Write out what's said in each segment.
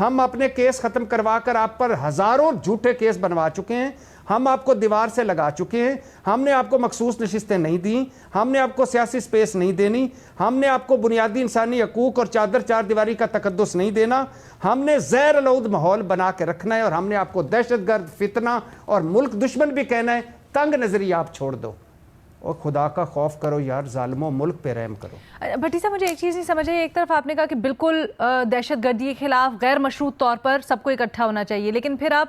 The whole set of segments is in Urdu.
ہم اپنے کیس ختم کروا کر آپ پر ہزاروں جھوٹے کیس بنوا چکے ہیں, ہم آپ کو دیوار سے لگا چکے ہیں, ہم نے آپ کو مخصوص نشستیں نہیں دیں, ہم نے آپ کو سیاسی سپیس نہیں دینی, ہم نے آپ کو بنیادی انسانی حقوق اور چار دیواری کا تقدس نہیں دینا, ہم نے زیر آلود ماحول بنا کے رکھنا ہے, اور ہم نے آپ کو دہشت گرد, فتنہ اور ملک دشمن بھی کہنا ہے. تنگ نظری آپ چھوڑ دو اور خدا کا خوف کرو یار, ظالموں, ملک پہ رحم کرو. بھٹی صاحب مجھے ایک چیز نہیں سمجھ آئی, ایک طرف آپ نے کہا کہ بالکل دہشت گردی کے خلاف غیر مشروط طور پر سب کو اکٹھا ہونا چاہیے, لیکن پھر آپ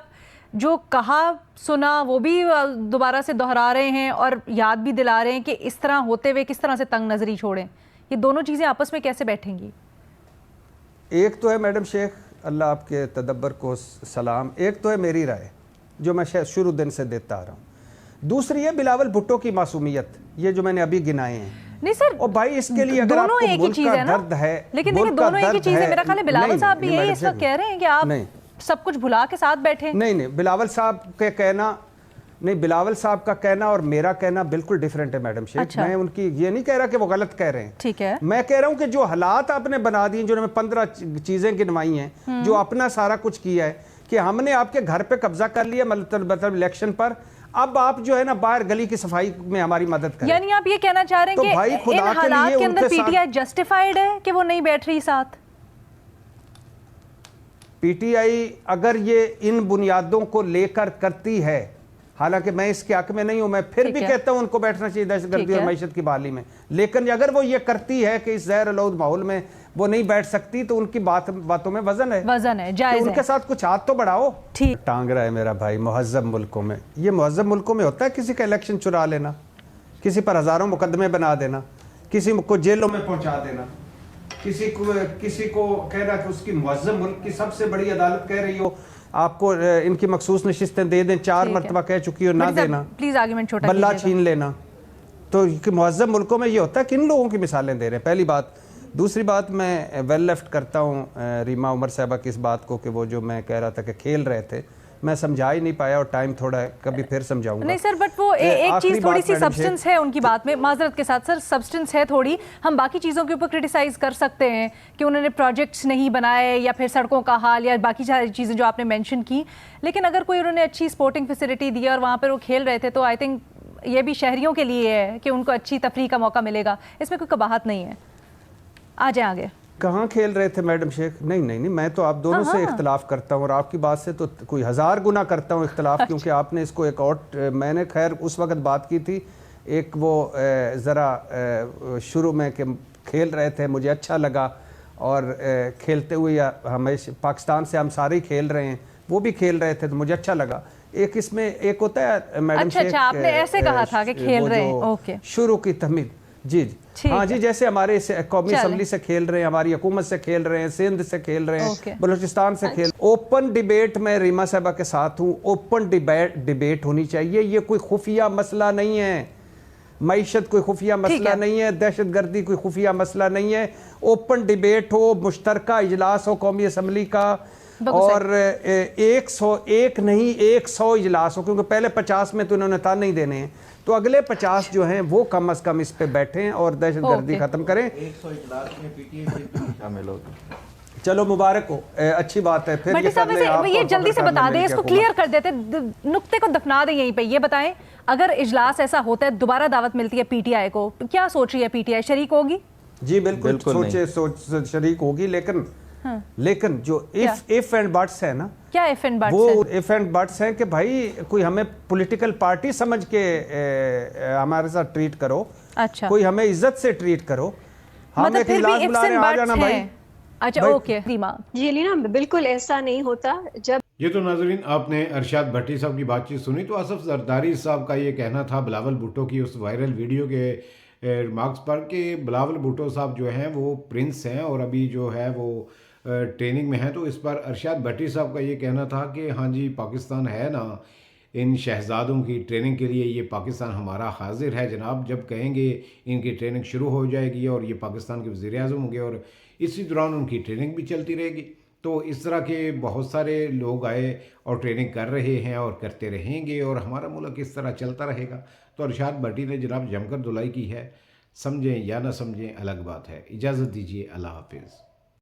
جو کہا سنا وہ بھی دوبارہ سے دہرا رہے ہیں اور یاد بھی دلا رہے ہیں کہ اس طرح ہوتے ہوئے کس طرح سے تنگ نظری چھوڑیں. یہ دونوں چیزیں آپس میں کیسے بیٹھیں گی؟ ایک تو ہے میڈم شیخ, اللہ آپ کے تدبر کو سلام, ایک تو ہے میری رائے جو میں شروع دن سے دیتا آ رہا ہوں, دوسری ہے بلاول بھٹو کی معصومیت, یہ جو میں نے ابھی گنائے ہیں. نہیں سر, اور بھائی اس کے لیے اگر آپ کو ملک کا درد ہے, لیکن دیکھیں دونوں ایک ہی چیز ہے. میرا خیال ہے بلاول صاحب بھی یہی اس وقت کہہ رہے ہیں کہ آپ سب کچھ بھلا کے ساتھ بیٹھے. نہیں, بلاول صاحب کے کہنا نہیں, بلاول صاحب کا کہنا اور میرا کہنا بالکل ڈیفرنٹ ہے میڈم شیخ. میں ان کی یہ نہیں کہہ رہا کہ وہ غلط کہہ رہے ہیں, ٹھیک ہے, میں کہہ رہا ہوں کہ جو حالات آپ نے بنا دیے, جو نے 15 چیزیں گنوائی ہیں, جو اپنا سارا کچھ کیا ہے, کہ ہم نے آپ کے گھر پہ قبضہ کر لیا مطلب الیکشن پر, اب آپ جو ہے نا باہر گلی کی صفائی میں ہماری مدد کریں. یعنی آپ یہ کہنا چاہ رہے ہیں کہ ان حالات کے اندر پی ٹی آئی جسٹیفائیڈ ہے کہ وہ نہیں بیٹھ رہی ساتھ؟ پی ٹی آئی اگر یہ ان بنیادوں کو لے کر کرتی ہے, حالانکہ میں اس کے حق میں نہیں ہوں, میں پھر بھی کہتا ہوں ان کو بیٹھنا چاہیے دہشت گردی اور معیشت کی بحالی میں, لیکن اگر وہ یہ کرتی ہے کہ اس زہر آلود ماحول میں وہ نہیں بیٹھ سکتی, تو ان کی باتوں میں وزن ہے, جائز ہے. ان کے ساتھ کچھ ہاتھ تو بڑھاؤ. ٹانگ رہا ہے میرا بھائی مہذب ملکوں میں, یہ مہذب ملکوں میں ہوتا ہے کسی کا الیکشن چرا لینا, کسی پر ہزاروں مقدمے بنا دینا, کسی کو جیلوں میں پہنچا دینا, کسی کو کہنا کہ اس کی مہذب ملک کی سب سے بڑی عدالت کہہ رہی ہو آپ کو ان کی مخصوص نشستیں دے دیں, 4 مرتبہ کہہ چکی ہو, نہ دینا, بلہ چھین لینا. تو مہذب ملکوں میں یہ ہوتا ہے کہ ان لوگوں کی مثالیں دے رہے ہیں, پہلی بات. دوسری بات, میں ویل لیفٹ کرتا ہوں ریما عمر صاحبہ کی اس بات کو کہ وہ جو میں کہہ رہا تھا کہ کھیل رہے تھے, میں سمجھا ہی نہیں پایا, اور ٹائم تھوڑا ہے, کبھی پھر سمجھاؤں گا. نہیں سر, بٹ وہ ایک چیز تھوڑی سی سبسٹنس ہے ان کی بات میں, معذرت کے ساتھ سر, سبسٹنس ہے تھوڑی. ہم باقی چیزوں کے اوپر کرٹیسائز کر سکتے ہیں کہ انہوں نے پروجیکٹس نہیں بنائے, یا پھر سڑکوں کا حال, یا باقی ساری چیزیں جو آپ نے مینشن کی, لیکن اگر کوئی انہوں نے اچھی سپورٹنگ فیسلٹی دی اور وہاں پر وہ کھیل رہے تھے, تو آئی تھنک یہ بھی شہریوں کے لیے ہے کہ ان کو اچھی تفریح کا موقع ملے گا, اس میں کوئی قباحت نہیں ہے. آ جائیں آگے. کہاں کھیل رہے تھے میڈم شیخ؟ نہیں, میں تو آپ دونوں سے اختلاف کرتا ہوں, اور آپ کی بات سے تو کوئی 1000 گنا کرتا ہوں اختلاف, کیونکہ آپ نے اس کو ایک اور, میں نے خیر اس وقت بات کی تھی, ایک وہ ذرا شروع میں کہ کھیل رہے تھے, مجھے اچھا لگا, اور کھیلتے ہوئے ہمیشہ پاکستان سے ہم سارے کھیل رہے ہیں, وہ بھی کھیل رہے تھے تو مجھے اچھا لگا. ایک اس میں ایک ہوتا ہے میڈم شیخ, اچھا آپ نے ایسے کہا تھا کہ کھیل رہے ہیں, اوکے, شروع کی تحمید, جی ہاں جی, جیسے ہمارے قومی اسمبلی سے کھیل رہے ہیں, ہماری حکومت سے کھیل رہے ہیں, سندھ سے کھیل رہے ہیں, بلوچستان سے کھیل. اوپن ڈیبیٹ میں ریما صاحبہ کے ساتھ ہوں, اوپن ڈیبیٹ ہونی چاہیے, یہ کوئی خفیہ مسئلہ نہیں ہے, معیشت کوئی خفیہ مسئلہ نہیں ہے, دہشت گردی کوئی خفیہ مسئلہ نہیں ہے. اوپن ڈیبیٹ ہو, مشترکہ اجلاس ہو قومی اسمبلی کا, اور 101 نہیں 100 اجلاس ہو, کیونکہ پہلے 50 میں تو انہوں نے نہیں دینے ہیں, تو اگلے 50 جو ہیں وہ کم از کم اس پہ بیٹھیں اور دہشت گردی ختم کریں. 100 اجلاس میں پی ٹی آئی شامل ہوگی. چلو مبارک ہو, اچھی بات ہے. پھر یہ جلدی سے بتا دیں, اس کو کلیئر کر دیتے, نقطے کو دفنا دیں یہیں پہ. یہ بتائیں اگر اجلاس ایسا ہوتا ہے, دوبارہ دعوت ملتی ہے پی ٹی آئی کو, کیا سوچ رہی ہے پی ٹی آئی, شریک ہوگی؟ جی بالکل شریک ہوگی, لیکن جو if and buts ہے نا, کیا if and buts وہ if and buts ہیں کہ بھائی کوئی ہمیں پولیٹیکل پارٹی سمجھ کے ہمارے ساتھ ٹریٹ کرو, کوئی ہمیں عزت سے ٹریٹ کرو, ہم ایک اجلاس بلا رہے ہیں, آ جانا بھائی. اچھا اوکے ریما. جی لینا بالکل ایسا نہیں ہوتا. جب یہ تو ناظرین آپ نے ارشاد بھٹی صاحب کی بات چیت سنی, تو آصف زرداری صاحب کا یہ کہنا تھا بلاول بھٹو کی اس وائرل ویڈیو کے ریمارکس پر کہ بلاول بھٹو صاحب جو ہیں وہ پرنس ہیں اور ابھی جو ہے وہ ٹریننگ میں ہیں. تو اس پر ارشاد بھٹی صاحب کا یہ کہنا تھا کہ ہاں جی پاکستان ہے نا, ان شہزادوں کی ٹریننگ کے لیے یہ پاکستان ہمارا حاضر ہے جناب, جب کہیں گے ان کی ٹریننگ شروع ہو جائے گی اور یہ پاکستان کے وزیر اعظم ہوں گے اور اسی دوران ان کی ٹریننگ بھی چلتی رہے گی. تو اس طرح کے بہت سارے لوگ آئے اور ٹریننگ کر رہے ہیں اور کرتے رہیں گے, اور ہمارا ملک اس طرح چلتا رہے گا. تو ارشاد بھٹی نے جناب جم کر دھلائی کی ہے, سمجھیں یا نہ سمجھیں الگ بات ہے. اجازت دیجیے, اللہ حافظ.